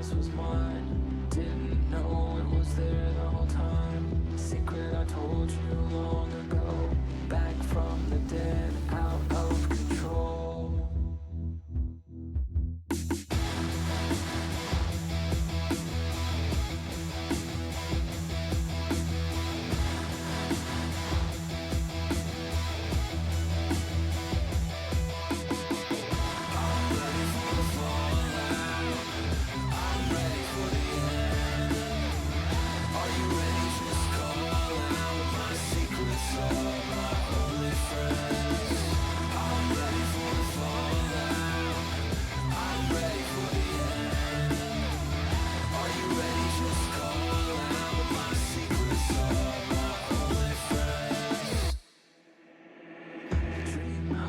darkness was mine. Didn't know it was there the whole time. Secret I told you long ago. Back from the dead, out of control.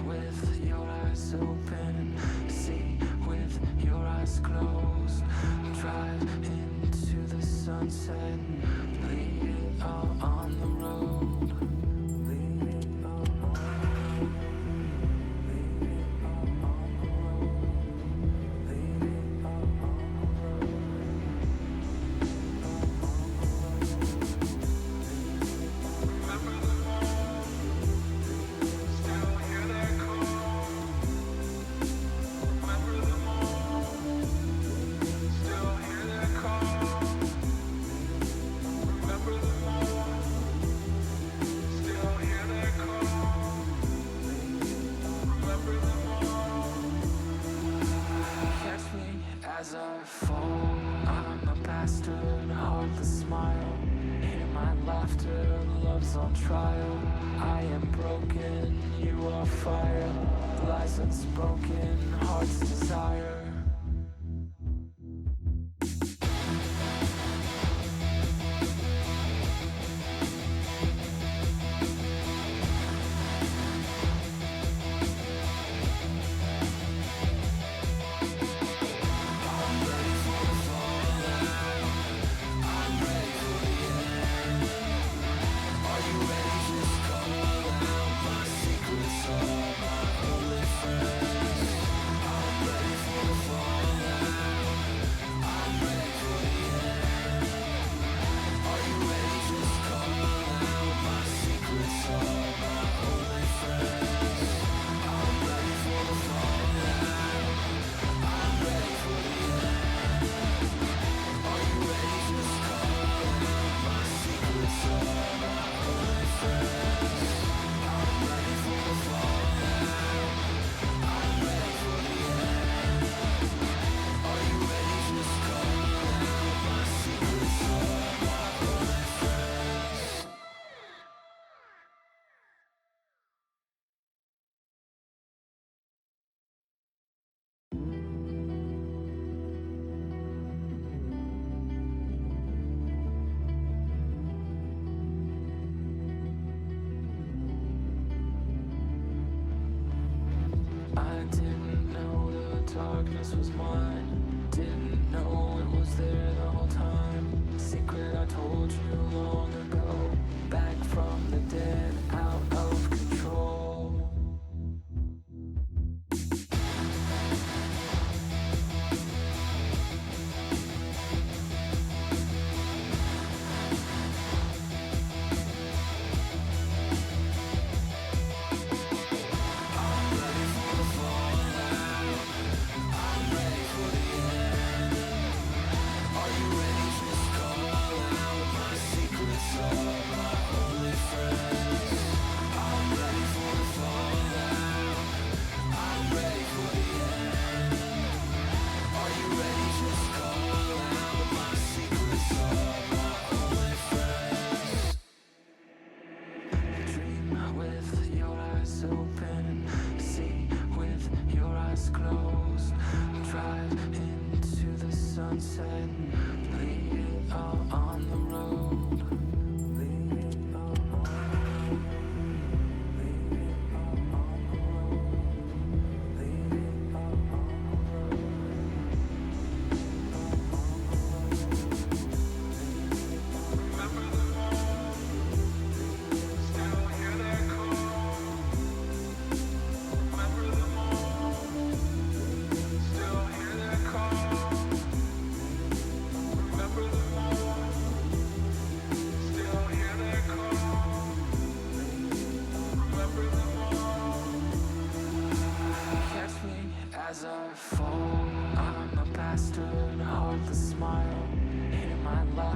With your eyes open, see with your eyes closed. Drive into the sunset, leave it all on the road. Leave it all on the road. Leave it all on the road. Leave it all on the road. Remember the wall, still hear that call. Remember the wall, still hear that call. Remember the wall, still hear that call. Remember the wall. Catch me as I fall. I'm a bastard, heartless smile. Hear my laughter, love's on trial. I am broken, you are fire. Lies unspoken, heart's desire. Darkness was mine. Didn't know it was there the whole time. Secret I told you long ago. Back from the dead, out of control. Are you ready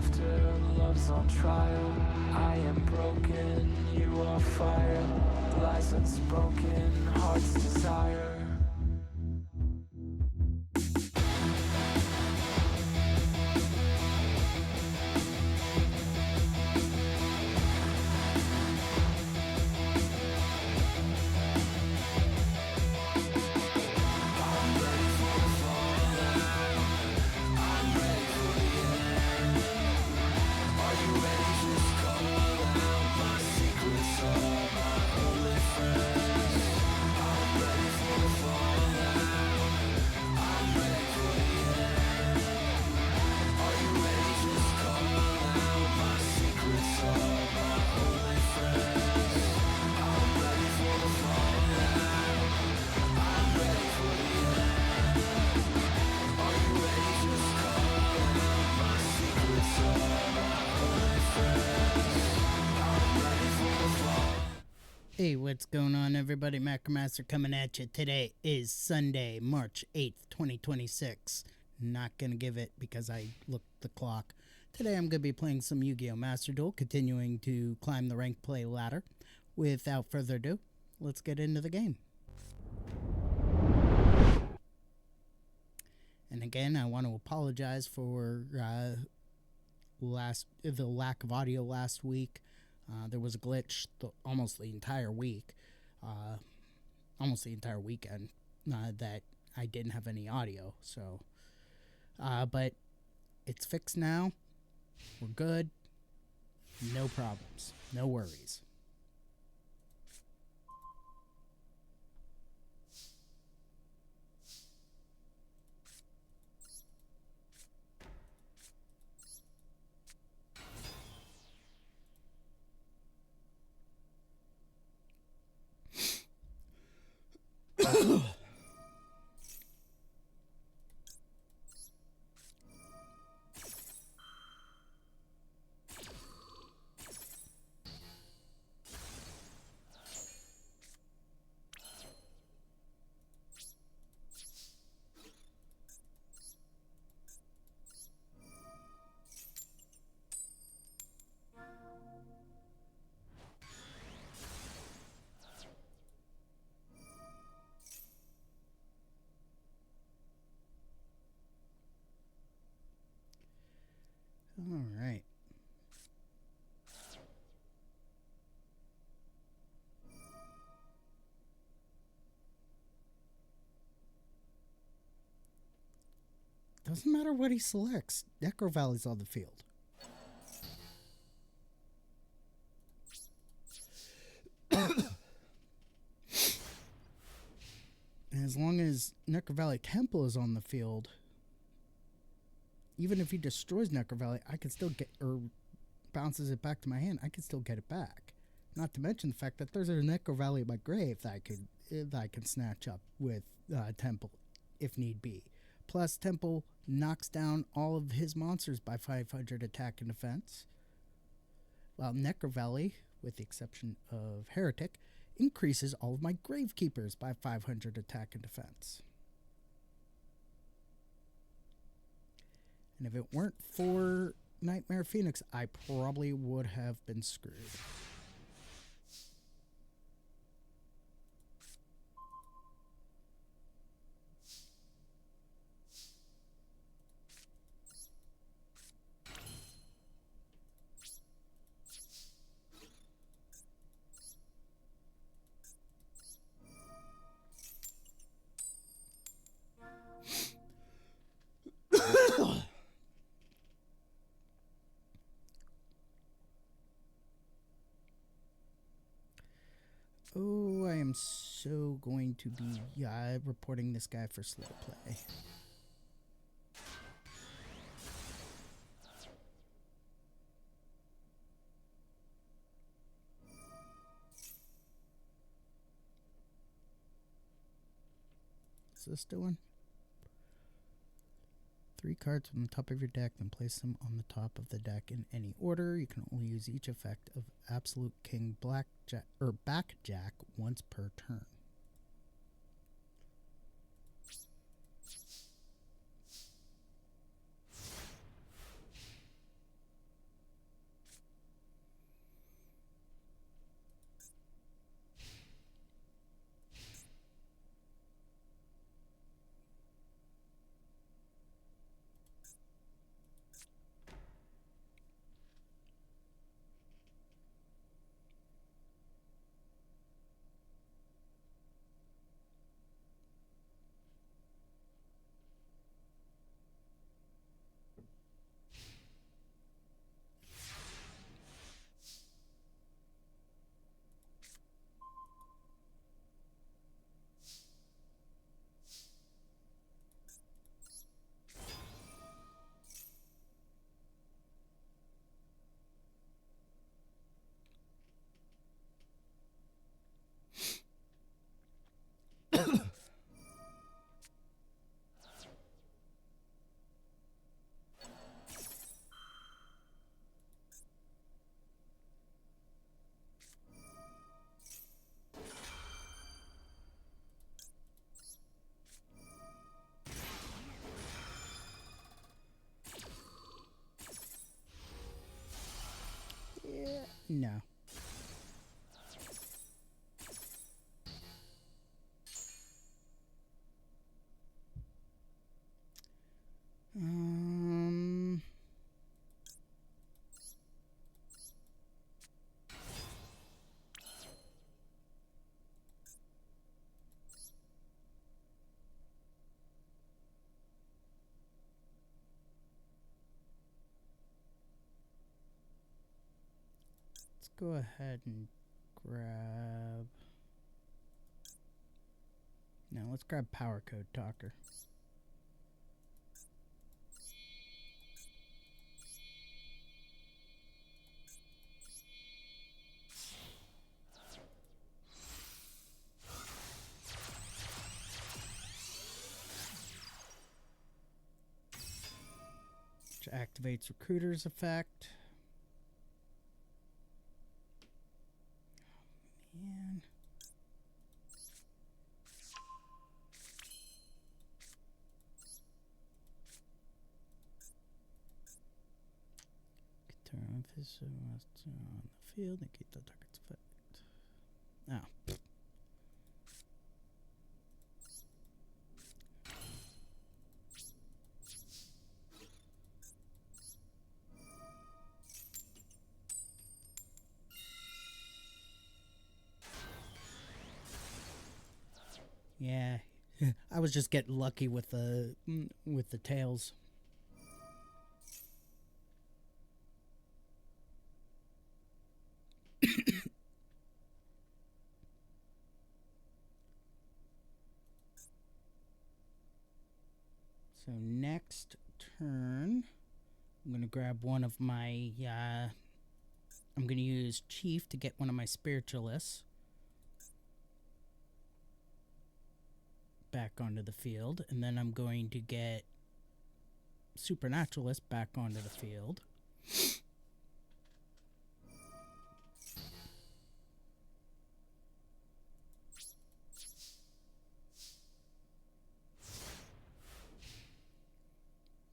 after love's on trial. I am broken, you are fire. Lies unspoken, heart's desire. Hey, what's going on, everybody? Macromaster coming at you. Today is Sunday, March 8th, 2026. Not gonna give it because I looked the clock. Today I'm gonna be playing some Yu-Gi-Oh! Master Duel, continuing to climb the rank play ladder. Without further ado, let's get into the game. And again, I want to apologize for the lack of audio last week. There was a glitch almost the entire week, almost the entire weekend, that I didn't have any audio. So, but it's fixed now. We're good. No problems. No worries. All right. Doesn't matter what he selects. Necro Valley's on the field. And as long as Necro Valley Temple is on the field, even if he destroys Necro Valley, I can still get, or bounces it back to my hand, I can still get it back. Not to mention the fact that there's a Necro Valley in my grave that I can snatch up with Temple if need be. Plus, Temple knocks down all of his monsters by 500 attack and defense, while Necro Valley, with the exception of Heretic, increases all of my Gravekeepers by 500 attack and defense. And if it weren't for Nightmare Phoenix, I probably would have been screwed. Oh, I am so going to be reporting this guy for slow play. What's this doing? 3 cards from the top of your deck, then place them on the top of the deck in any order. You can only use each effect of Absolute King Blackjack or Backjack once per turn. No. Let's go ahead and grab... No, let's grab Power Code Talker. Which activates Recruiter's effect. Man. Turn off his on the field and keep the target's effect. Oh. Yeah, I was just getting lucky with the tails. So next turn, I'm going to grab one of my, I'm going to use Chief to get one of my Spiritualists back onto the field. And then I'm going to get Supernaturalist back onto the field.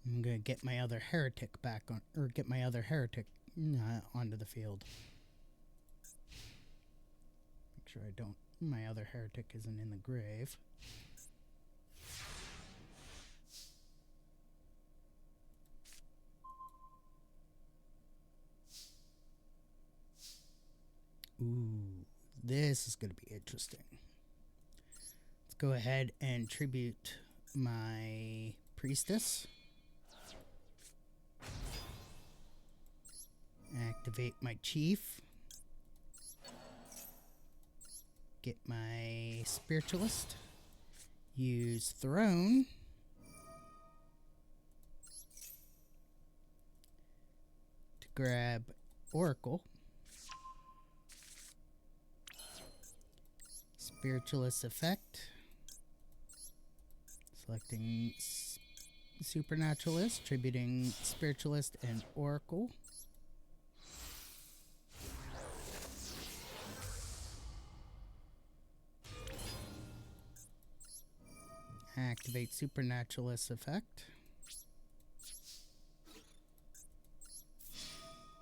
I'm going to get my other Heretic back on, or get my other Heretic onto the field. Make sure I don't, my other Heretic isn't in the grave. Ooh, this is going to be interesting. Let's go ahead and tribute my Priestess. Activate my Chief. Get my Spiritualist. Use Throne. To grab Oracle. Spiritualist effect. Selecting Supernaturalist, tributing Spiritualist and Oracle. Activate Supernaturalist effect.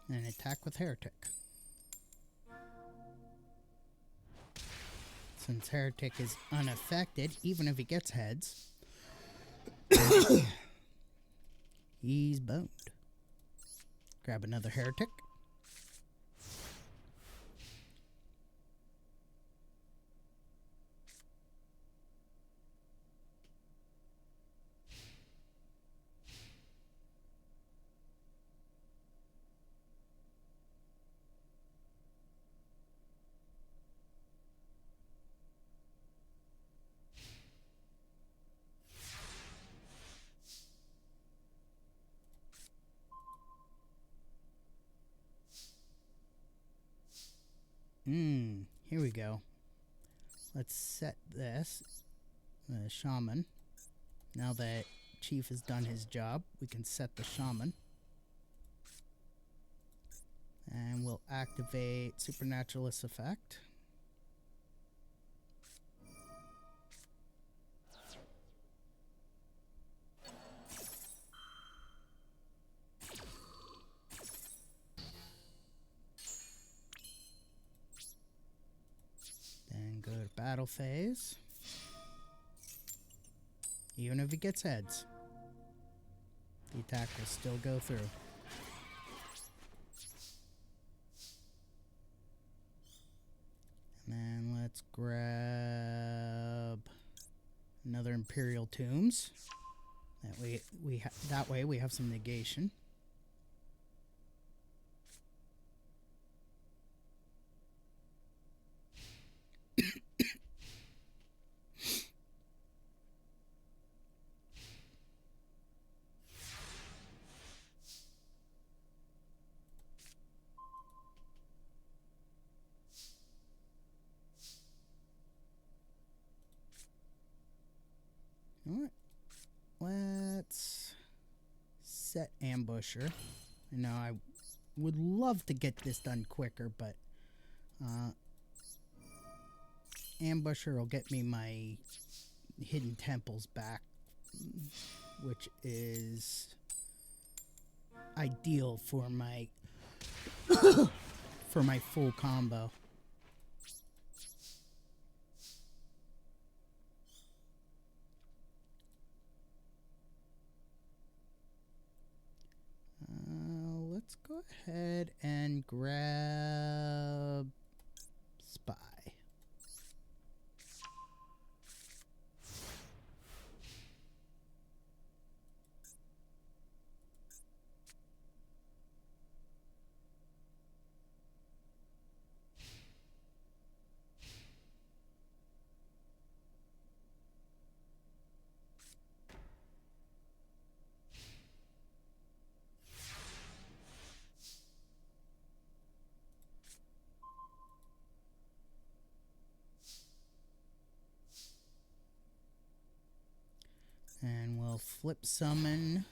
And attack with Heretic. Since Heretic is unaffected, even if he gets heads, he's boned. Grab another Heretic. Here we go. Let's set this. Shaman. Now that Chief has done his job, we can set the Shaman. And we'll activate Supernaturalist effect. battle phase. Even if he gets heads, the attack will still go through. And then let's grab another Imperial Tombs. That way we have some negation. Alright, let's set Ambusher. I know I would love to get this done quicker, but Ambusher will get me my hidden temples back, which is ideal for my for my full combo. Let's go ahead and grab Spy. And we'll flip summon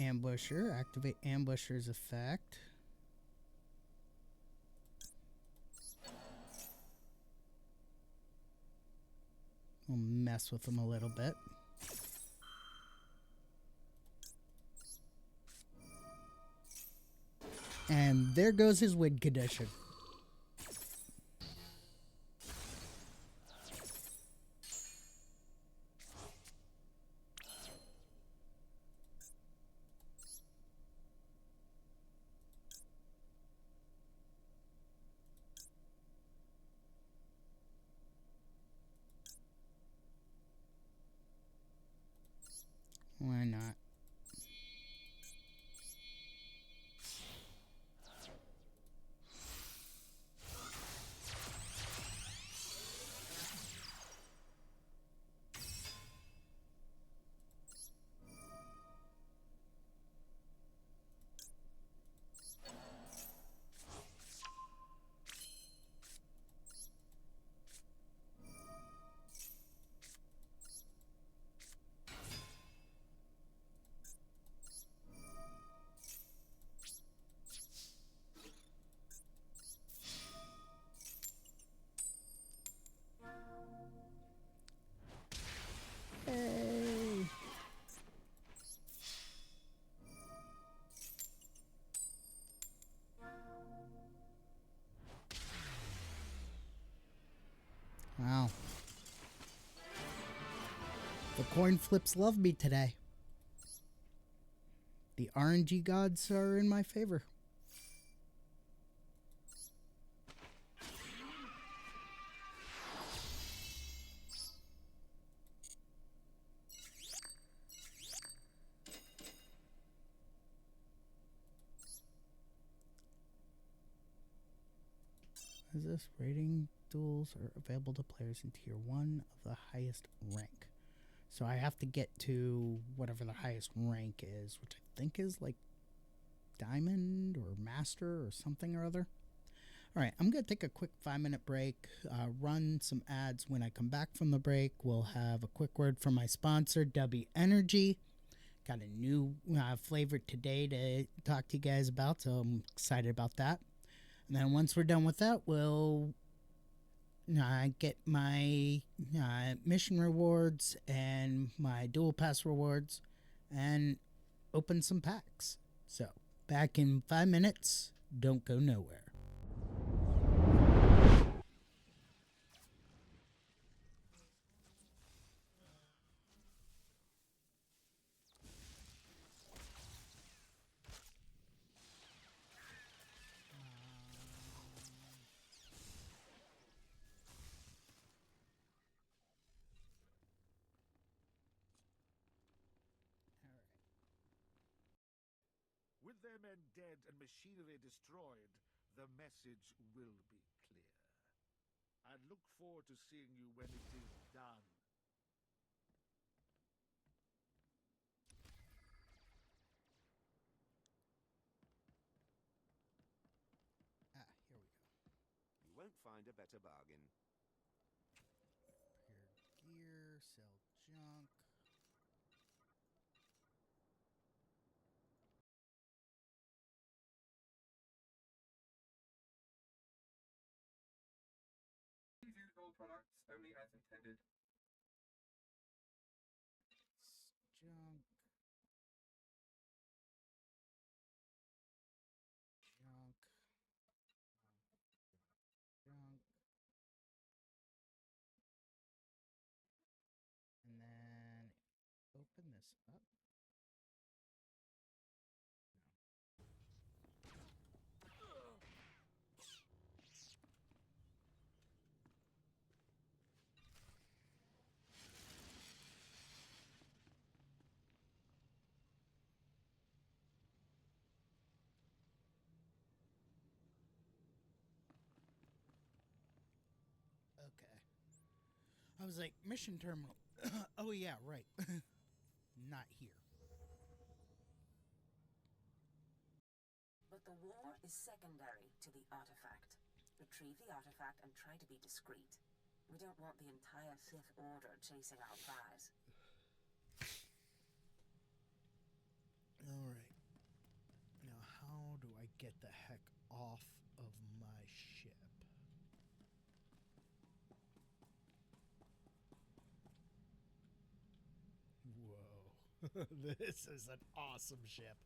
Ambusher, activate Ambusher's effect. We'll mess with him a little bit. And there goes his win condition. Why not? Hey. Wow. The coin flips love me today. The RNG gods are in my favor. Is this rating duels are available to players in tier 1 of the highest rank. So I have to get to whatever the highest rank is, which I think is like diamond or master or something or other. All right, I'm going to take a quick 5-minute break, run some ads. When I come back from the break, we'll have a quick word from my sponsor, W Energy. Got a new flavor today to talk to you guys about, so I'm excited about that. And then once we're done with that, we'll get my mission rewards and my dual pass rewards and open some packs. So back in 5 minutes. Don't go nowhere. of their men dead and machinery destroyed, the message will be clear. I look forward to seeing you when it is done. Ah, here we go. You won't find a better bargain. Repair gear, sell junk. Please use all products only as intended. Junk. Junk. Junk. And then open this up. No. Okay. I was like, mission terminal. Oh, yeah, right. Not here. But the war is secondary to the artifact. Retrieve the artifact and try to be discreet. We don't want the entire Fifth Order chasing our prize. Alright. Now, how do I get the heck off of my ship? Whoa. This is an awesome ship.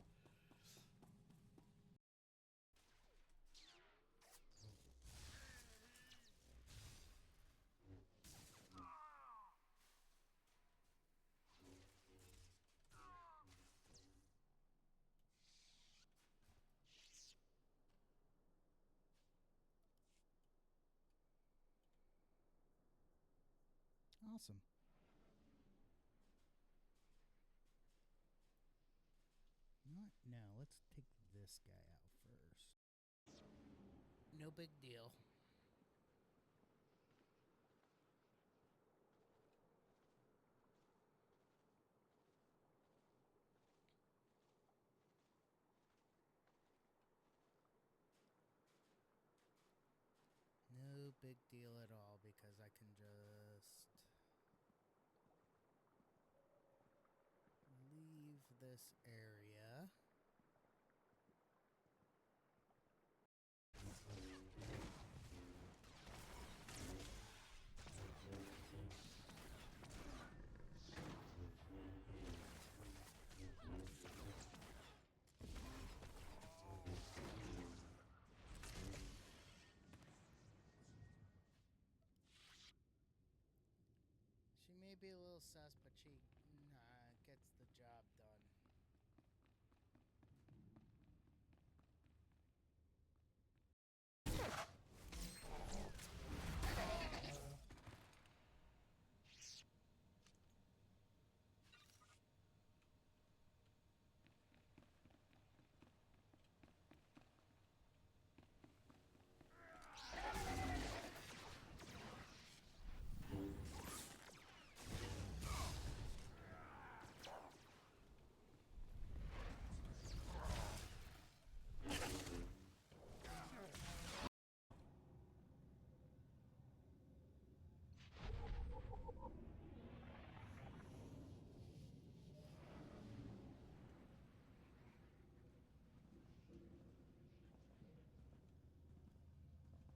Awesome. You know what? Now, let's take this guy out first. No big deal. No big deal at all because I can just leave this area. She may be a little sus, but she gets the job done.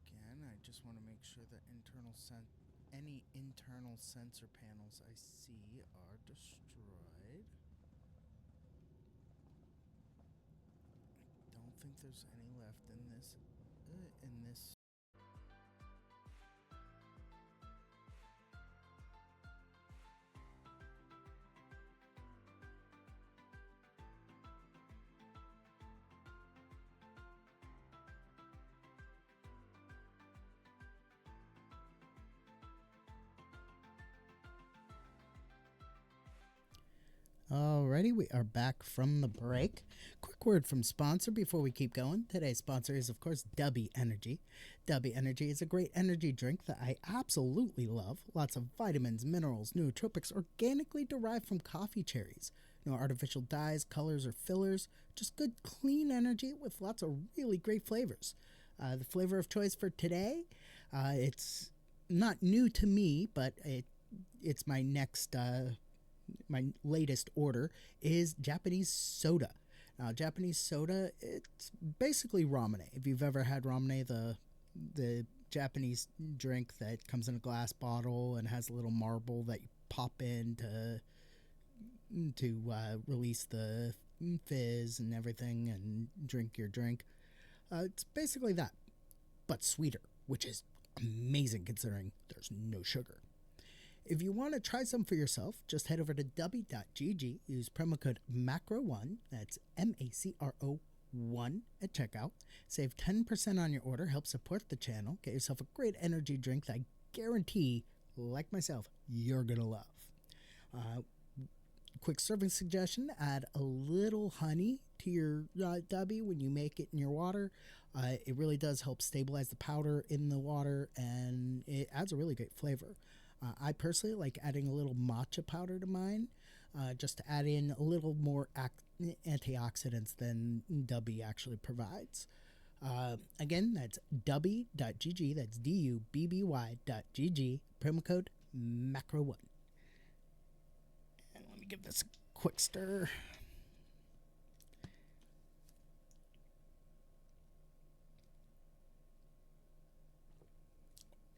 Again, I just want to make sure that any internal sensor panels I see are destroyed. I don't think there's any left in this. Alright. Alrighty, we are back from the break. Quick word from sponsor before we keep going. Today's sponsor is, of course, Dubby Energy. Dubby Energy is a great energy drink that I absolutely love. Lots of vitamins, minerals, nootropics, organically derived from coffee cherries. No artificial dyes, colors, or fillers. Just good, clean energy with lots of really great flavors. The flavor of choice for today, it's not new to me, but it's my next... my latest order is Japanese soda. Now, Japanese soda, it's basically ramen. If you've ever had ramen, the Japanese drink that comes in a glass bottle and has a little marble that you pop in to release the fizz and everything and drink your drink. It's basically that, but sweeter, which is amazing considering there's no sugar. If you want to try some for yourself, just head over to w.gg, use promo code MACRO1, that's MACRO1 at checkout. Save 10% on your order, help support the channel, get yourself a great energy drink that I guarantee, like myself, you're going to love. Quick serving suggestion, add a little honey to your Dubby when you make it in your water. It really does help stabilize the powder in the water, and it adds a really great flavor. I personally like adding a little matcha powder to mine, just to add in a little more antioxidants than Dubby actually provides. Again, that's dubby.gg, that's dubby.gg, promo code MACRO1. And let me give this a quick stir.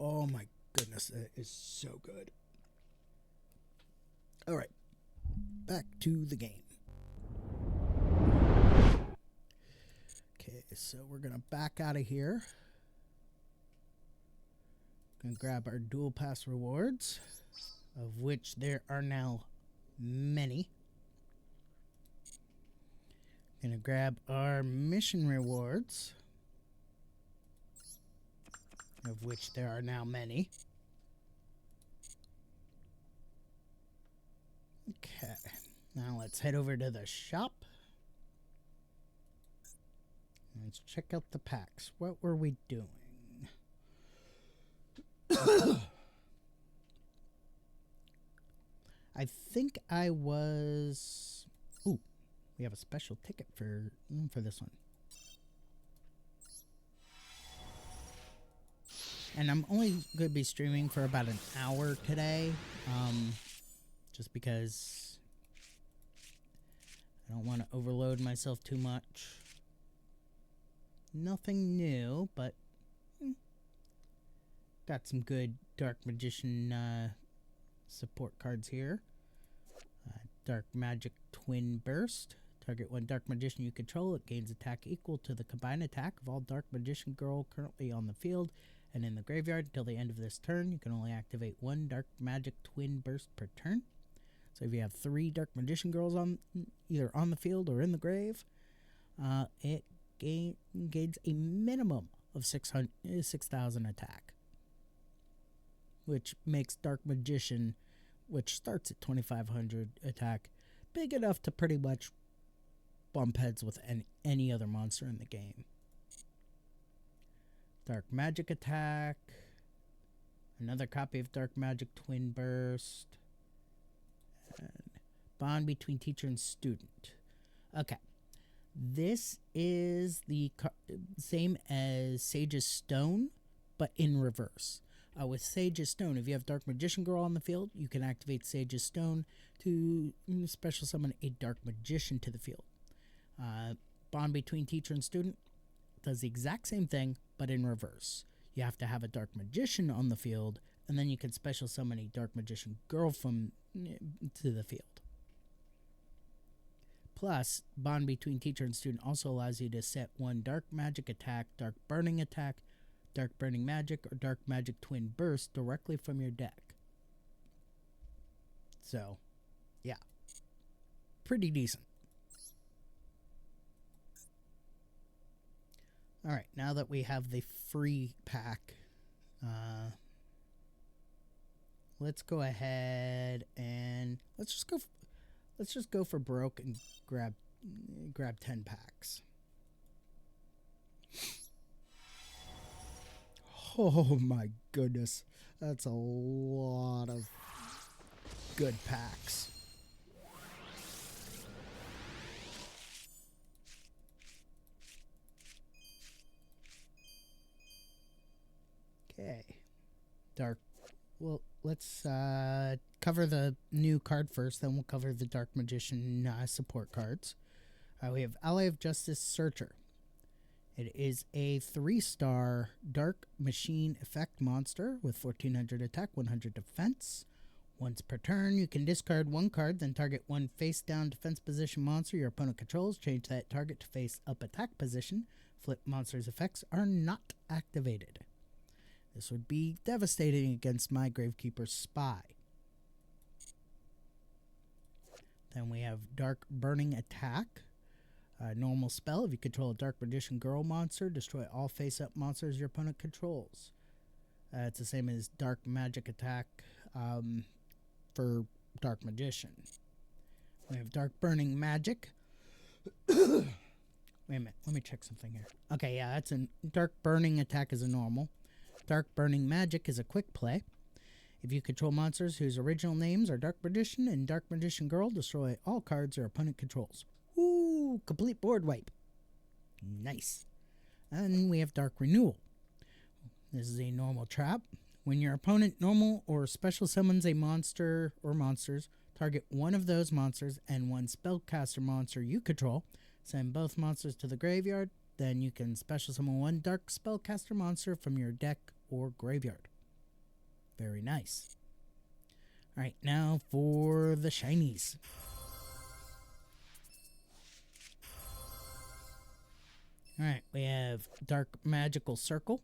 Oh my goodness, that is so good. All right, back to the game. Okay, so we're gonna back out of here. Gonna grab our Duel Pass rewards, of which there are now many. Gonna grab our mission rewards, of which there are now many. Okay, now let's head over to the shop. Let's check out the packs. What were we doing? I think I was... Ooh, we have a special ticket for this one. And I'm only going to be streaming for about an hour today, just because I don't want to overload myself too much. Nothing new, but got some good Dark Magician support cards here. Dark Magic Twin Burst. Target one Dark Magician you control. It gains attack equal to the combined attack of all Dark Magician Girl currently on the field and in the graveyard until the end of this turn. You can only activate one Dark Magic Twin Burst per turn. So if you have 3 Dark Magician Girls either on the field or in the grave, it gains a minimum of 6,000 attack, which makes Dark Magician, which starts at 2,500 attack, big enough to pretty much bump heads with any other monster in the game. Dark Magic attack, another copy of Dark Magic Twin Burst, and bond between teacher and student. Okay, this is the same as Sage's Stone, but in reverse. With Sage's Stone, if you have Dark Magician Girl on the field, you can activate Sage's Stone to special summon a Dark Magician to the field. Bond between teacher and student does the exact same thing, but in reverse. You have to have a Dark Magician on the field, and then you can special summon a Dark Magician Girl to the field. Plus, bond between teacher and student also allows you to set one Dark Magic attack, Dark Burning attack, Dark Burning Magic, or Dark Magic Twin Burst directly from your deck. So, yeah. Pretty decent. Alright, now that we have the free pack, let's go ahead and let's Let's just go for broke and grab 10 packs. Oh my goodness. That's a lot of good packs. Okay. Dark. Well, let's cover the new card first, then we'll cover the Dark Magician support cards. We have Ally of Justice Searcher. It is a 3-star Dark Machine effect monster with 1400 attack, 100 defense. Once per turn, you can discard 1 card, then target 1 face-down defense position monster your opponent controls. Change that target to face-up attack position. Flip monster's effects are not activated. This would be devastating against my Gravekeeper's Spy. Then we have Dark Burning Attack. Normal spell. If you control a Dark Magician Girl monster, destroy all face-up monsters your opponent controls. It's the same as Dark Magic Attack for Dark Magician. We have Dark Burning Magic. Wait a minute. Let me check something here. Okay, yeah, that's a Dark Burning Attack is a normal. Dark Burning Magic is a quick play. If you control monsters whose original names are Dark Magician and Dark Magician Girl, destroy all cards your opponent controls. Ooh, complete board wipe. Nice. And we have Dark Renewal. This is a normal trap. When your opponent normal or special summons a monster or monsters, target one of those monsters and 1 spellcaster monster you control. Send both monsters to the graveyard. Then you can special summon 1 dark spellcaster monster from your deck or graveyard. Very nice. Alright, now for the shinies. Alright, we have Dark Magical Circle.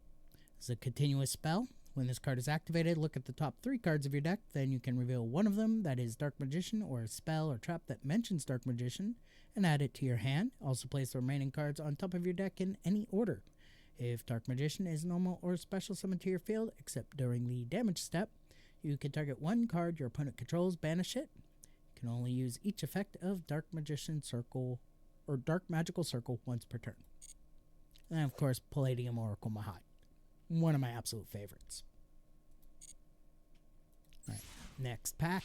It's a continuous spell. When this card is activated, look at the top 3 cards of your deck. Then you can reveal one of them that is Dark Magician or a spell or trap that mentions Dark Magician and add it to your hand. Also place the remaining cards on top of your deck in any order. If Dark Magician is normal or special summoned to your field, except during the damage step, you can target 1 card your opponent controls, banish it. You can only use each effect of Dark Magician Circle or Dark Magical Circle once per turn. And of course, Palladium Oracle Mahat. One of my absolute favorites. Alright, next pack.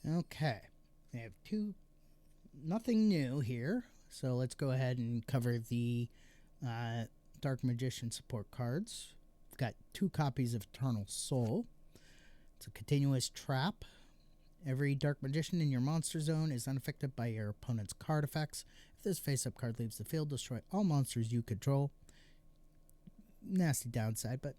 Okay, we have nothing new here, so let's go ahead and cover the Dark Magician support cards. We've got 2 copies of Eternal Soul. It's a continuous trap. Every Dark Magician in your monster zone is unaffected by your opponent's card effects. If this face-up card leaves the field, destroy all monsters you control. Nasty downside, but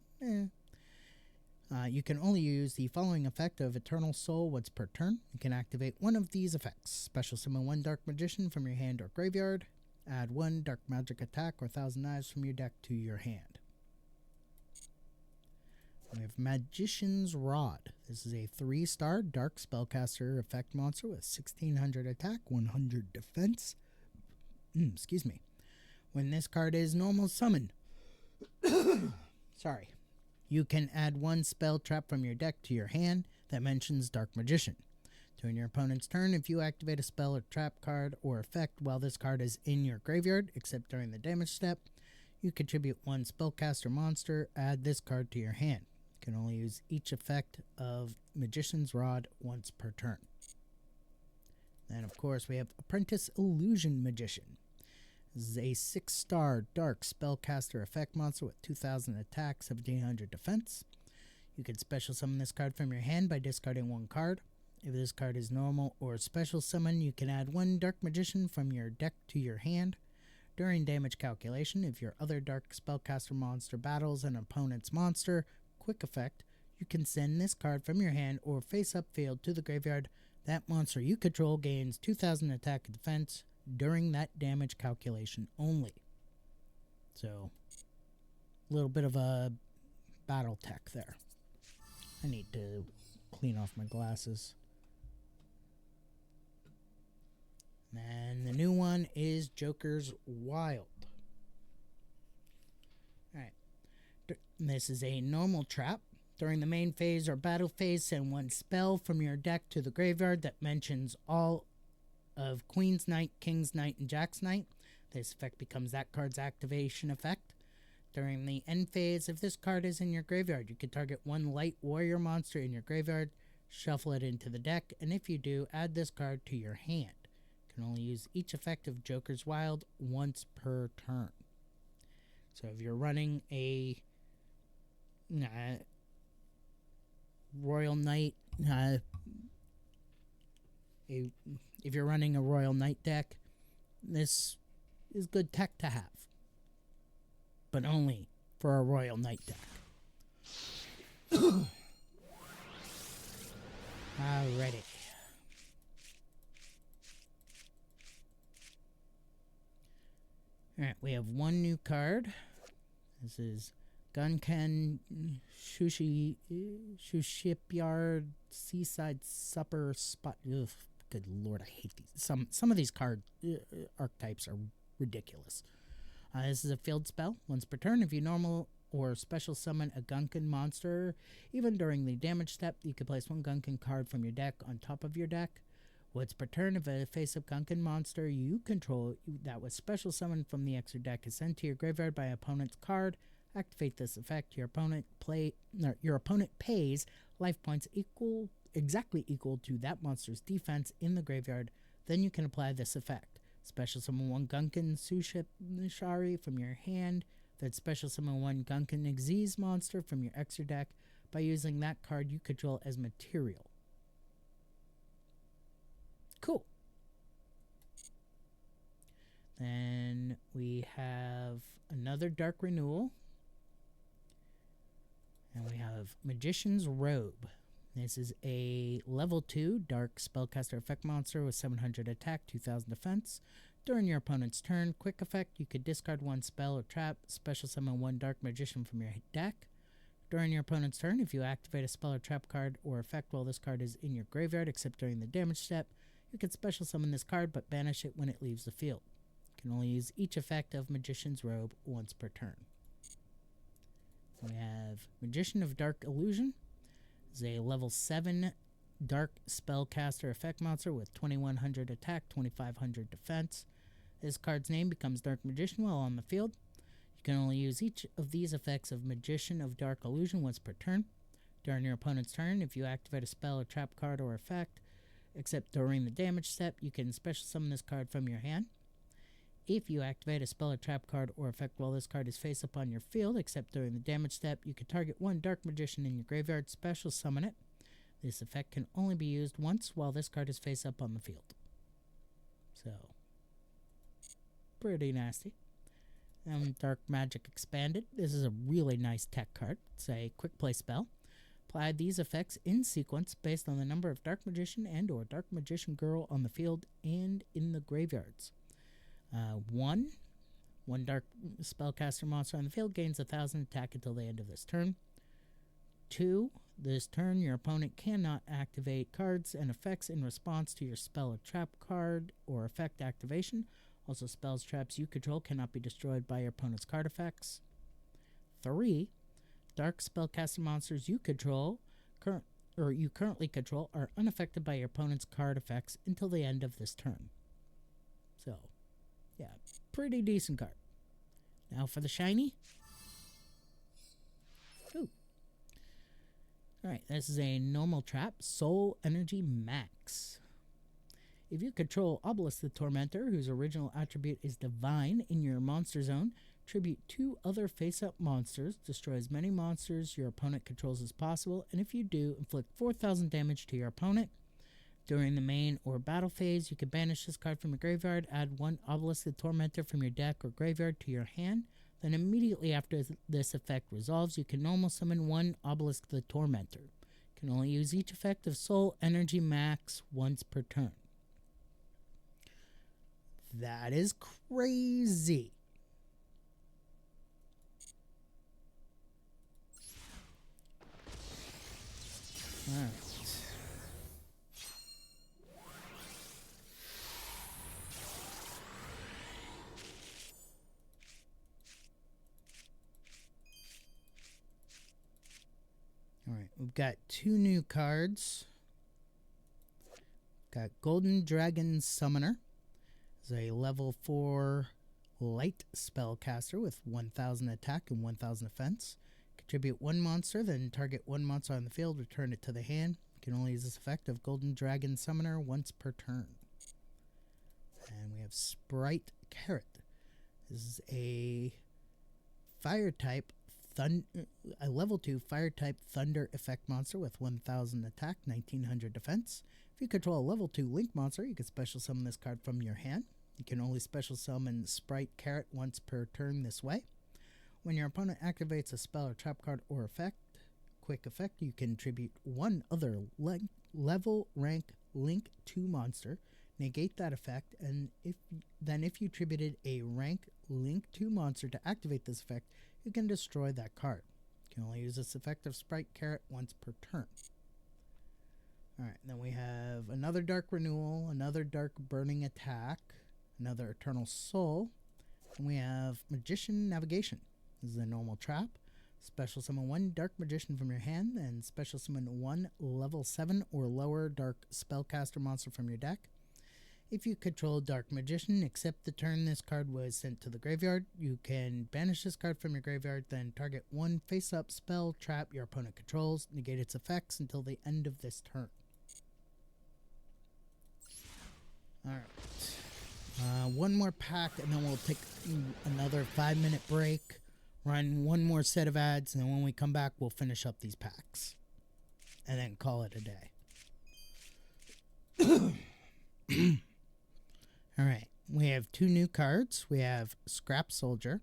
you can only use the following effect of Eternal Soul once per turn. You can activate one of these effects. Special summon 1 Dark Magician from your hand or graveyard. Add 1 Dark Magic Attack or 1,000 Knives from your deck to your hand. We have Magician's Rod. This is a 3-star Dark Spellcaster effect monster with 1,600 attack, 100 defense. Excuse me. When this card is normal summoned, sorry, you can add 1 spell trap from your deck to your hand that mentions Dark Magician. During your opponent's turn, if you activate a spell or trap card or effect while this card is in your graveyard, except during the damage step, you contribute 1 spellcaster monster, add this card to your hand. You can only use each effect of Magician's Rod once per turn. And of course, we have Apprentice Illusion Magician. This is a 6-star Dark Spellcaster effect monster with 2,000 attack, 1,700 defense. You can special summon this card from your hand by discarding 1 card. If this card is normal or special summon, you can add 1 Dark Magician from your deck to your hand. During damage calculation, if your other Dark Spellcaster monster battles an opponent's monster, quick effect, you can send this card from your hand or face-up field to the graveyard. That monster you control gains 2,000 attack and defense during that damage calculation only. So, a little bit of a battle tech there. I need to clean off my glasses. And the new one is Joker's Wild. This is a normal trap. During the main phase or battle phase, send one spell from your deck to the graveyard that mentions all of Queen's Knight, King's Knight, and Jack's Knight. This effect becomes that card's activation effect. During the end phase, if this card is in your graveyard, you can target one light warrior monster in your graveyard, shuffle it into the deck, and if you do, add this card to your hand. You can only use each effect of Joker's Wild once per turn. So if you're running a Royal Knight, if you're running a Royal Knight deck, this is good tech to have, but only for a Royal Knight deck. Alrighty. Alright, we have one new card. This is Gunken Shipyard Seaside Supper Spot. Ugh, good lord, I hate these. Some of these card archetypes are ridiculous. This is a field spell. Once per turn, if you normal or special summon a Gunken monster, even during the damage step, you can place one Gunken card from your deck on top of your deck. Once per turn, if a face-up Gunken monster you control that was special summoned from the extra deck is sent to your graveyard by an opponent's card, activate this effect. Your opponent pays life points exactly equal to that monster's defense in the graveyard. Then you can apply this effect. Special summon one Gunken Shari from your hand. Then special summon one Gunken Xyz monster from your extra deck by using that card you control as material. Cool. Then we have another Dark Renewal. And we have Magician's Robe. This is a level 2 Dark Spellcaster effect monster with 700 attack, 2000 defense. During your opponent's turn, quick effect, you could discard one spell or trap, special summon one Dark Magician from your deck. During your opponent's turn, if you activate a spell or trap card or effect while this card is in your graveyard, except during the damage step, you can special summon this card but banish it when it leaves the field. You can only use each effect of Magician's Robe once per turn. We have Magician of Dark Illusion. This is a level 7 Dark Spellcaster effect monster with 2100 attack, 2500 defense. This card's name becomes Dark Magician while on the field. You can only use each of these effects of Magician of Dark Illusion once per turn. During your opponent's turn, if you activate a spell or trap card or effect, except during the damage step, you can special summon this card from your hand. If you activate a spell or trap card or effect while this card is face up on your field, except during the damage step, you can target one Dark Magician in your graveyard, special summon it. This effect can only be used once while this card is face up on the field. So, pretty nasty. Dark Magic Expanded. This is a really nice tech card. It's a quick play spell. Apply these effects in sequence based on the number of Dark Magician and or Dark Magician Girl on the field and in the graveyards. One Dark Spellcaster monster on the field gains 1000 attack until the end of this turn. 2, this turn your opponent cannot activate cards and effects in response to your spell or trap card or effect activation. Also, spells, traps you control cannot be destroyed by your opponent's card effects. 3, Dark Spellcaster monsters you control you currently control are unaffected by your opponent's card effects until the end of this turn. So, yeah, pretty decent card. Now for the shiny. Ooh. Alright, this is a normal trap, Soul Energy Max. If you control Obelisk the Tormentor, whose original attribute is Divine, in your monster zone, tribute 2 other face-up monsters, destroy as many monsters your opponent controls as possible, and if you do, inflict 4000 damage to your opponent. During the main or battle phase, you can banish this card from your graveyard, add one Obelisk the Tormentor from your deck or graveyard to your hand. Then immediately after this effect resolves, you can normal summon one Obelisk the Tormentor. You can only use each effect of Soul Energy Max once per turn. That is crazy. Alright. Alright, we've got 2 new cards. Got Golden Dragon Summoner. It's a level 4 light spellcaster with 1000 attack and 1000 defense. Contribute 1 monster, then target 1 monster on the field, return it to the hand. You can only use this effect of Golden Dragon Summoner once per turn. And we have Sprite Carrot. This is a fire type, a level 2 fire type thunder effect monster with 1000 attack, 1900 defense. If you control a level 2 link monster, you can special summon this card from your hand. You can only special summon Sprite Carrot once per turn this way. When your opponent activates a spell or trap card or effect, quick effect, you can contribute 1 other level rank link 2 monster, negate that effect, and if you attributed a rank link 2 monster to activate this effect, you can destroy that card. You can only use this effect of Sprite Carrot once per turn. Alright, then we have another Dark Renewal, another Dark Burning Attack, another Eternal Soul, and we have Magician Navigation. This is a normal trap. Special summon 1 Dark Magician from your hand, and special summon 1 level 7 or lower Dark Spellcaster monster from your deck. If you control Dark Magician, except the turn this card was sent to the graveyard, you can banish this card from your graveyard, then target 1 face-up spell trap your opponent controls, negate its effects until the end of this turn. Alright. 1 more pack, and then we'll take another 5-minute break, run 1 more set of ads, and then when we come back, we'll finish up these packs. And then call it a day. Alright, we have 2 new cards. We have Scrap Soldier.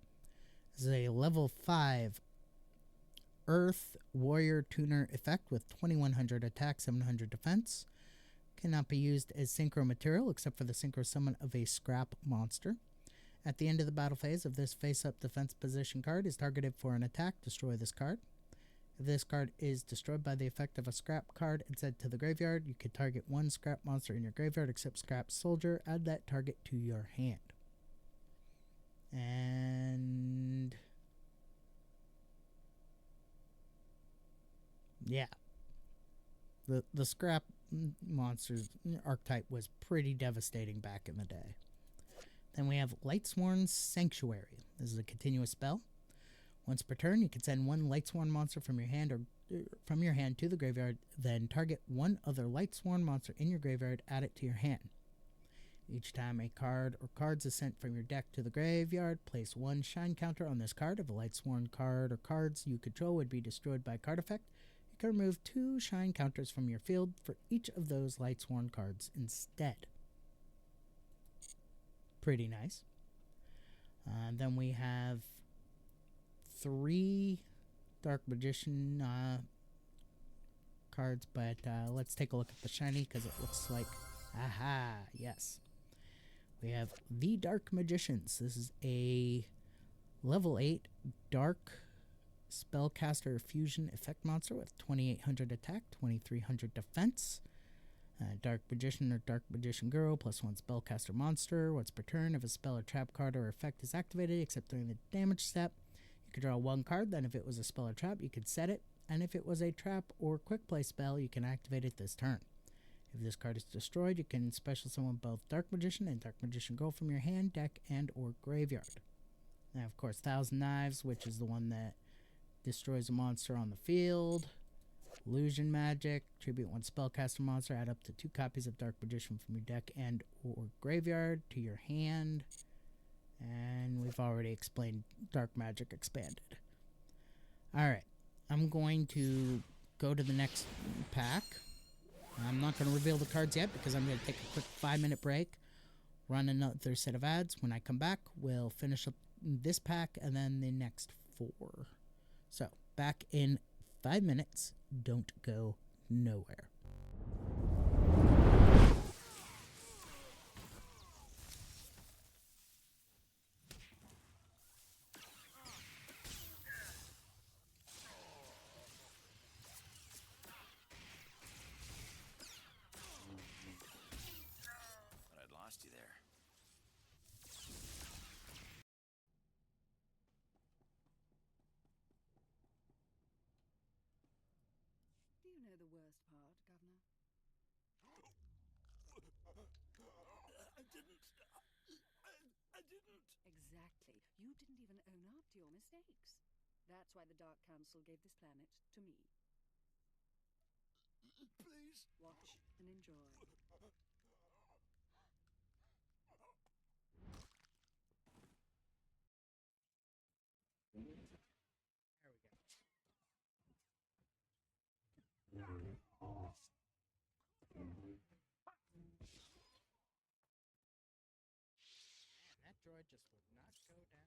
This is a level 5 Earth Warrior Tuner effect with 2100 attack, 700 defense. Cannot be used as synchro material except for the synchro summon of a scrap monster. At the end of the battle phase, if this face-up defense position card is targeted for an attack, destroy this card. If this card is destroyed by the effect of a scrap card and sent to the graveyard, you can target 1 scrap monster in your graveyard except Scrap Soldier. Add that target to your hand. And yeah. The scrap monsters archetype was pretty devastating back in the day. Then we have Lightsworn Sanctuary. This is a continuous spell. Once per turn, you can send 1 Lightsworn monster from your hand to the graveyard, then target 1 other Lightsworn monster in your graveyard, add it to your hand. Each time a card or cards is sent from your deck to the graveyard, place 1 shine counter on this card. If a Lightsworn card or cards you control would be destroyed by a card effect, you can remove 2 shine counters from your field for each of those Lightsworn cards instead. Pretty nice. Then we have 3 Dark Magician cards, but let's take a look at the shiny because it looks like, aha, yes. We have the Dark Magicians. This is a level 8 Dark Spellcaster Fusion Effect Monster with 2800 attack, 2300 defense. Dark Magician or Dark Magician Girl plus 1 Spellcaster Monster. Once per turn, if a spell or trap card or effect is activated, except during the damage step, you could draw 1 card. Then if it was a spell or trap, you could set it. And if it was a trap or quick play spell, you can activate it this turn. If this card is destroyed, you can special summon both Dark Magician and Dark Magician Girl from your hand, deck, and or graveyard. Now, of course, Thousand Knives, which is the one that destroys a monster on the field. Illusion Magic, tribute 1 spellcaster monster, add up to 2 copies of Dark Magician from your deck and or graveyard to your hand. And we've already explained Dark Magic Expanded. Alright, I'm going to go to the next pack. I'm not going to reveal the cards yet because I'm going to take a quick 5-minute break, run another set of ads. When I come back, we'll finish up this pack and then the next 4. So, back in 5 minutes. Don't go nowhere. But I'd lost you there. first part, Governor? I didn't. I didn't. Exactly. You didn't even own up to your mistakes. That's why the Dark Council gave this planet to me. Please. Watch and enjoy. There we go. Man, that droid just would not go down.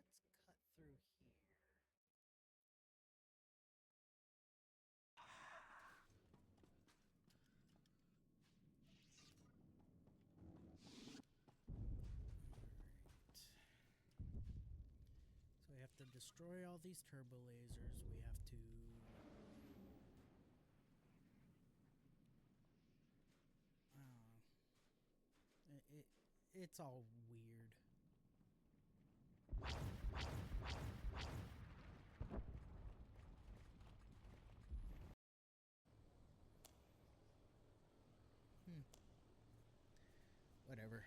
Alright. Let's cut through here. So we have to destroy all these turbo lasers. We have to it's all weird. Whatever.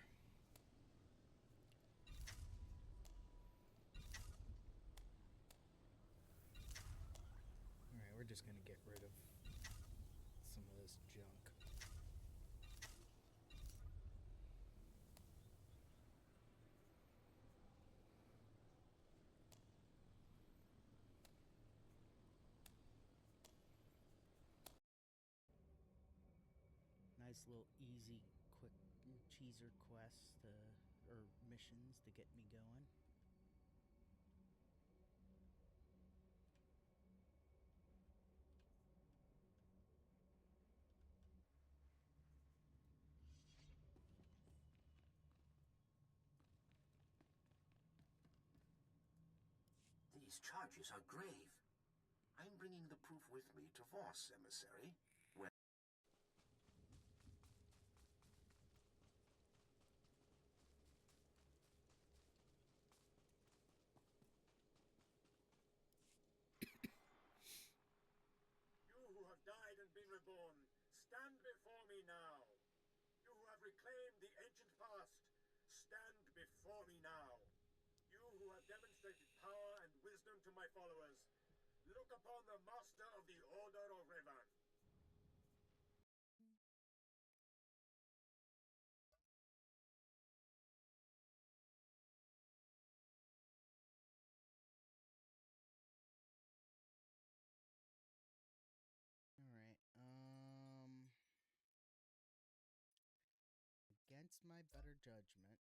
Alright, we're just gonna get rid of some of this junk. Nice little easy, quick cheeser quests or missions to get me going. These charges are grave. I'm bringing the proof with me to Voss, emissary. When You who have died and been reborn, stand before me now. You who have reclaimed the ancient past, stand before me now. You who have demonstrated power and wisdom to my followers, look upon the master of the Order of Revan. Alright, against my better judgment,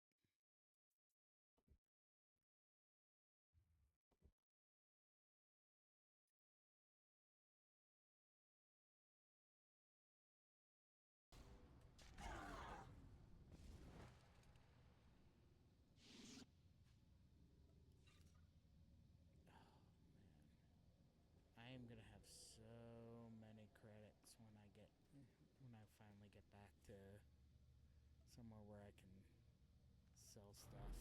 I am gonna have so many credits when I finally get back to somewhere where I can sell stuff.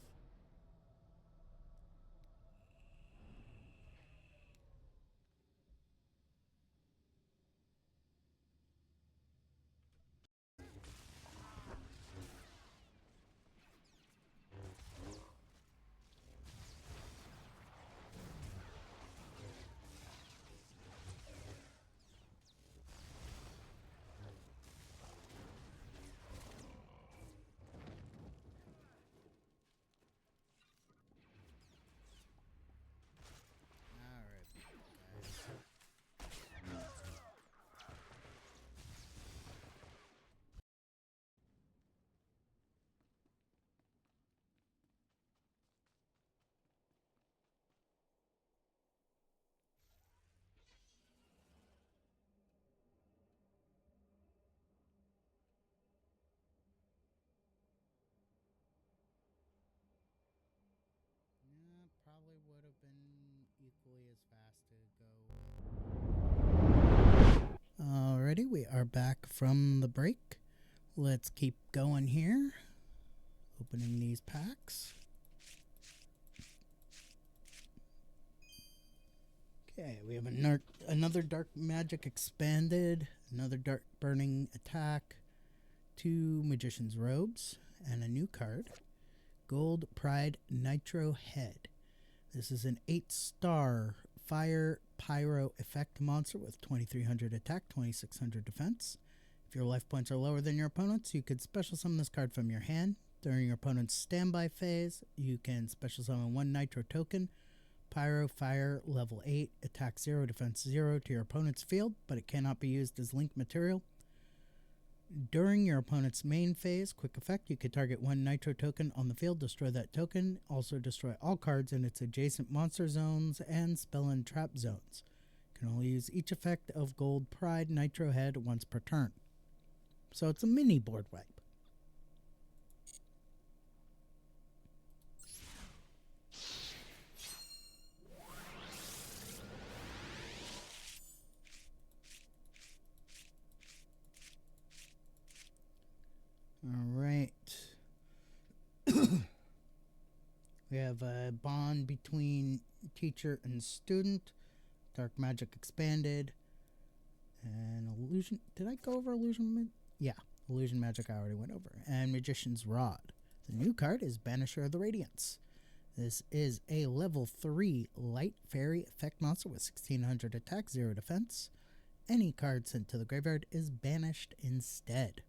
Alright, guys. Yeah, probably would have been equally as fast to go. Alrighty, we are back from the break. Let's keep going here. Opening these packs. Okay, we have another Dark Magic Expanded, another Dark Burning Attack, 2 Magician's Robes, and a new card, Gold Pride Nitro Head. This is an 8-star Fire Pyro Effect monster with 2300 attack, 2600 defense. If your life points are lower than your opponent's, you could special summon this card from your hand. During your opponent's standby phase, you can special summon 1 Nitro token, Pyro Fire level 8, attack 0, defense 0 to your opponent's field, but it cannot be used as link material. During your opponent's main phase, quick effect, you could target 1 Nitro token on the field, destroy that token, also destroy all cards in its adjacent monster zones and spell and trap zones. You can only use each effect of Gold Pride Nitro Head once per turn. So it's a mini board wipe. All right. We have a bond between teacher and student, Dark Magic Expanded, and Illusion. Did I go over Illusion? Yeah, Illusion Magic I already went over. And Magician's Rod. The new card is Banisher of the Radiance. This is a level 3 light fairy effect monster with 1600 attack, 0 defense. Any card sent to the graveyard is banished instead.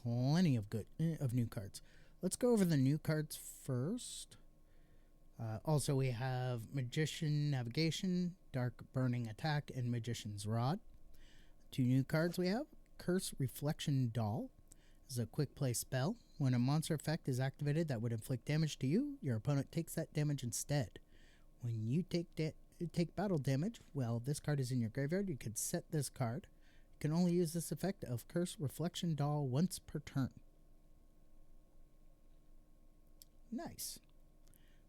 Plenty of new cards. Let's go over the new cards first. Also, we have Magician Navigation, Dark Burning Attack, and Magician's Rod. 2 new cards we have. Curse Reflection Doll. This is a quick play spell. When a monster effect is activated that would inflict damage to you, your opponent takes that damage instead. When you take battle damage, well, this card is in your graveyard, you can set this card. You can only use this effect of Curse Reflection Doll once per turn. Nice.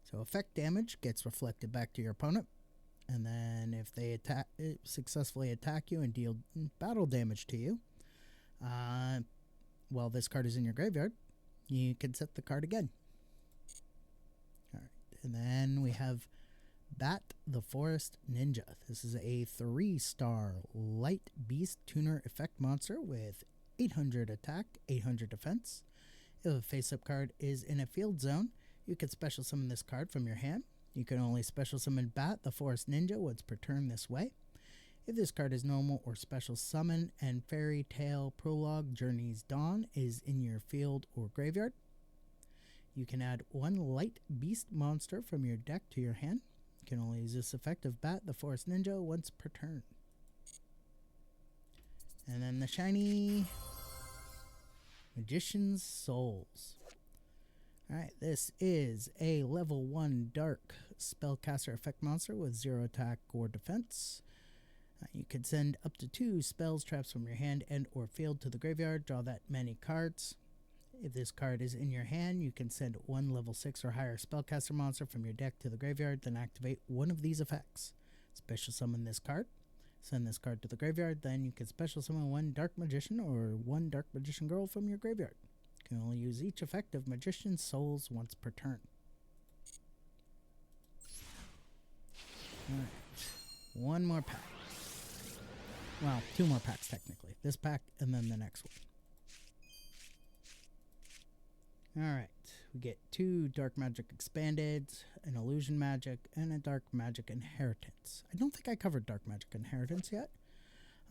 So effect damage gets reflected back to your opponent, and then if they successfully attack you and deal battle damage to you, while this card is in your graveyard, you can set the card again. All right, and then we have Bat the Forest Ninja. This is a 3-star light beast tuner effect monster with 800 attack, 800 defense. If a face-up card is in a field zone, you can special summon this card from your hand. You can only special summon Bat the Forest Ninja once per turn this way. If this card is normal or special summon and Fairy Tale Prologue Journey's Dawn is in your field or graveyard, you can add 1 light beast monster from your deck to your hand. You can only use this effect of Bat the Forest Ninja once per turn. And then the shiny Magician's Souls. Alright, this is a level 1 dark spellcaster effect monster with 0 attack or defense. You can send up to 2 spells, traps from your hand and or field to the graveyard. Draw that many cards. If this card is in your hand, you can send 1 level 6 or higher spellcaster monster from your deck to the graveyard, then activate one of these effects. Special summon this card. Send this card to the graveyard, then you can special summon 1 Dark Magician or 1 Dark Magician Girl from your graveyard. You can only use each effect of Magician's Souls once per turn. Alright, 1 more pack. Well, 2 more packs technically. This pack and then the next one. Alright, we get 2 Dark Magic Expanded, an Illusion Magic, and a Dark Magic Inheritance. I don't think I covered Dark Magic Inheritance yet.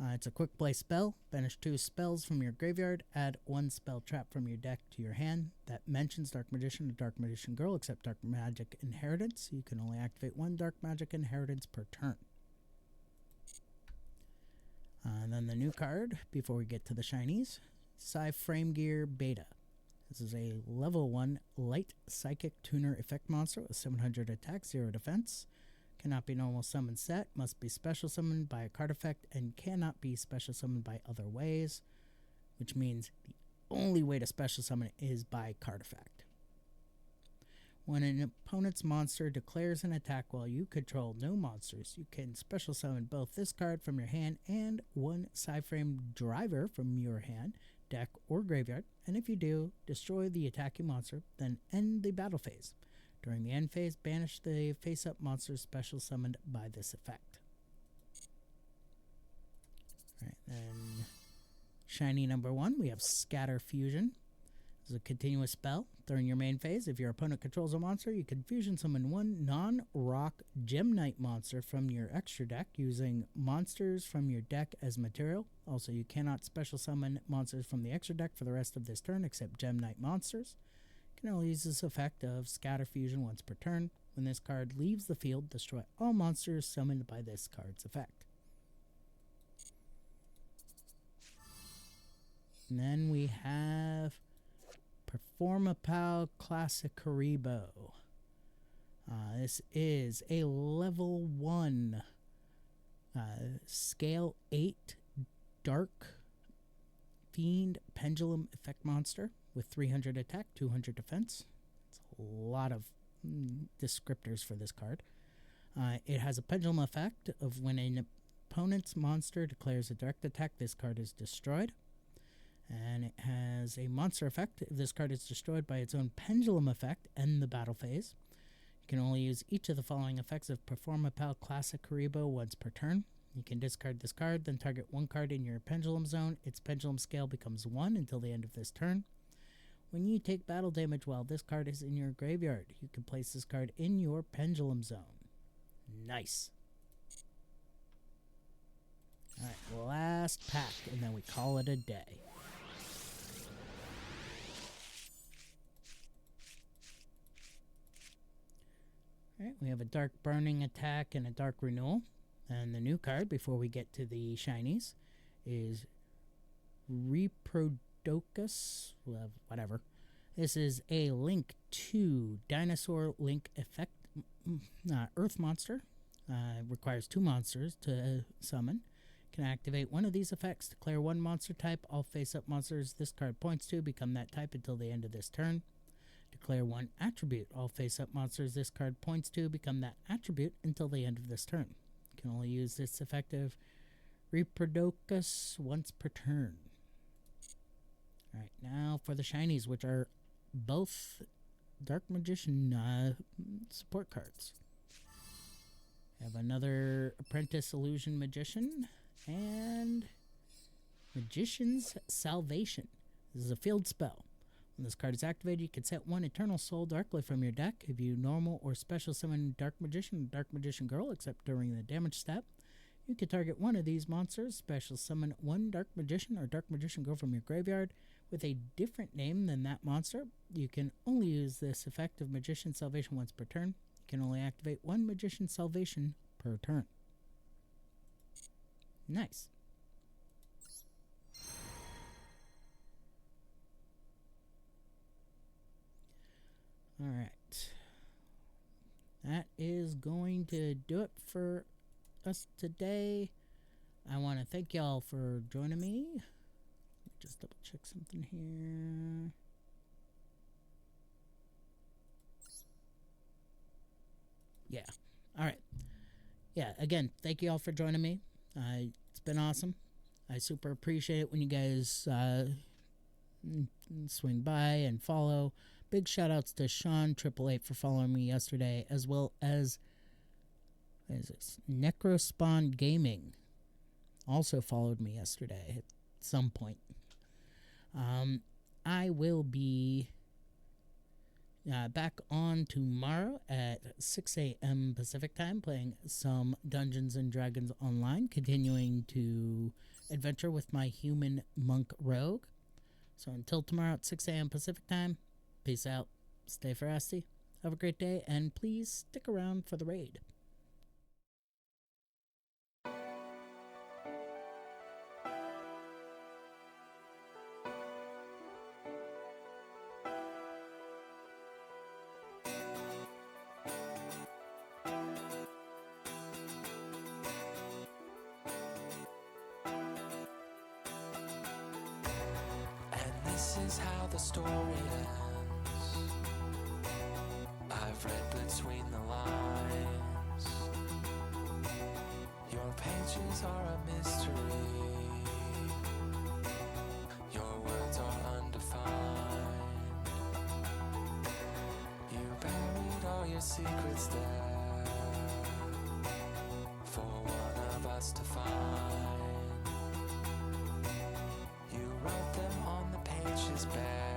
It's a quick play spell. Banish 2 spells from your graveyard. Add 1 spell trap from your deck to your hand that mentions Dark Magician or Dark Magician Girl, except Dark Magic Inheritance. You can only activate 1 Dark Magic Inheritance per turn. And then the new card, before we get to the shinies, Frame Gear Beta. This is a level 1 light psychic tuner effect monster with 700 attack, 0 defense. Cannot be normal summon set, must be special summoned by a card effect, and cannot be special summoned by other ways, which means the only way to special summon it is by card effect. When an opponent's monster declares an attack while you control no monsters, you can special summon both this card from your hand and one Psyframe driver from your hand, deck, or graveyard, and if you do, destroy the attacking monster, then end the battle phase. During the end phase, banish the face-up monster special summoned by this effect. Alright, then shiny number 1, we have Scatter Fusion. This is a continuous spell. During your main phase, if your opponent controls a monster, you can fusion summon one non-rock Gem Knight monster from your extra deck using monsters from your deck as material. Also, you cannot special summon monsters from the extra deck for the rest of this turn except Gem Knight monsters. You can only use this effect of Scatter Fusion once per turn. When this card leaves the field, destroy all monsters summoned by this card's effect. And then we have Performapal Classic Karibo. This is a level 1 scale 8 Dark Fiend Pendulum effect monster with 300 attack, 200 defense. It's a lot of descriptors for this card. It has a pendulum effect of when an opponent's monster declares a direct attack, this card is destroyed. And it has a monster effect. If this card is destroyed by its own pendulum effect, end the battle phase. You can only use each of the following effects of Performapal Classic Karibo once per turn. You can discard this card, then target one card in your pendulum zone. Its pendulum scale becomes 1 until the end of this turn. When you take battle damage while this card is in your graveyard, you can place this card in your pendulum zone. Nice. Alright, last pack, and then we call it a day. Alright, we have a Dark Burning attack and a Dark Renewal. And the new card, before we get to the shinies, is Reprodocus. Well, whatever. This is a Link 2 Dinosaur Link effect. Earth monster. Requires 2 monsters to summon. Can activate one of these effects. Declare one monster type. All face-up monsters this card points to become that type until the end of this turn. Declare one attribute. All face-up monsters this card points to become that attribute until the end of this turn. You can only use this effect of Reprodocus once per turn. Alright, now for the shinies, which are both Dark Magician support cards. We have another Apprentice Illusion Magician and Magician's Salvation. This is a field spell. When this card is activated, you can set one Eternal Soul directly from your deck. If you normal or special summon Dark Magician or Dark Magician Girl, except during the damage step, you can target one of these monsters, special summon one Dark Magician or Dark Magician Girl from your graveyard with a different name than that monster. You can only use this effect of Magician Salvation once per turn. You can only activate one Magician Salvation per turn. Nice. Alright. That is going to do it for us today. I want to thank y'all for joining me. Let me just double check something here. Yeah. Alright. Yeah, again, thank you all for joining me. It's been awesome. I super appreciate it when you guys swing by and follow. Big shout outs to Sean 888 for following me yesterday, as well as Necrospawn Gaming also followed me yesterday at some point. I will be back on tomorrow at 6 a.m. Pacific time, playing some Dungeons and Dragons online, continuing to adventure with my human monk rogue. So until tomorrow at 6 a.m. Pacific time, peace out, stay frosty, have a great day, and please stick around for the raid. And this is how the story ends. I I've read between the lines. Your pages are a mystery. Your words are undefined. You buried all your secrets there for one of us to find. You wrote them on the pages bare.